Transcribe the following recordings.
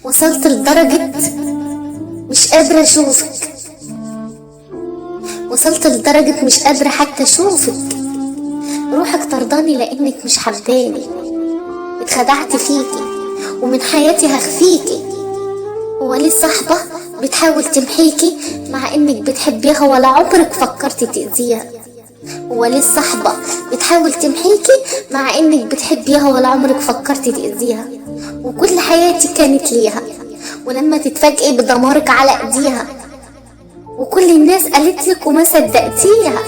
وصلت لدرجة مش قادرة اشوفك، وصلت لدرجة مش قادرة حتى اشوفك. روحك طرداني لانك مش حباني، اتخدعت فيكي ومن حياتي هخفيكي. هو ليه صاحبة بتحاول تمحيكي مع انك بتحبيها ولا عمرك فكرتي تأذيها؟ هو ليه الصحبة بتحاول تمحيكي مع انك بتحبيها ولا عمرك فكرتي تأذيها؟ وكل حياتي كانت ليها، ولما تتفاجئي بدمارك على ايديها، وكل الناس قالتلك وما صدقتيها،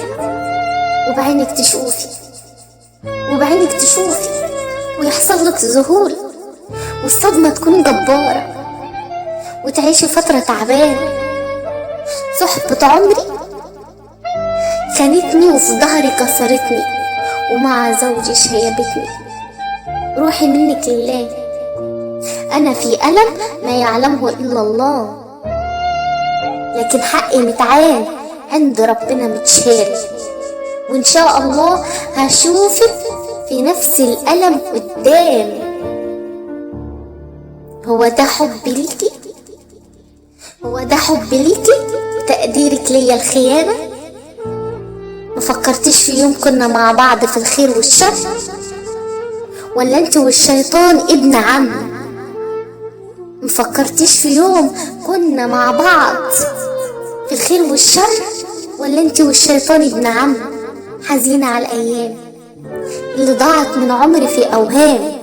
وبعينك تشوفي وبعينك تشوفي ويحصل لك ذهول، والصدمة تكون جبارة، وتعيشي فترة تعبانة. صحبة عمري خانتني وفي ظهري كسرتني، ومع زوجي شيبتني. روحي منك لله، أنا في ألم ما يعلمه إلا الله، لكن حقي متعال عند ربنا متشال. وإن شاء الله هشوفك في نفس الألم قدام. هو ده حب ليكي؟ هو ده حب ليكي وتقديرك ليا الخيانة؟ مفكرتش في يوم كنا مع بعض في الخير والشر؟ ولا انت والشيطان ابن عم؟ مفكرتش في يوم كنا مع بعض في الخير والشر؟ ولا انت والشيطان ابن عم؟ حزينة على الأيام اللي ضاعت من عمري في أوهام،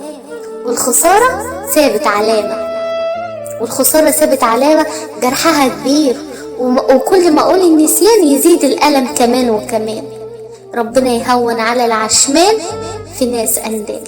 والخسارة سابت علامة، والخسارة سابت علامة جرحها كبير، وكل ما أقول النسيان يزيد الألم كمان وكمان. ربنا يهون على العشمان في ناس أندال.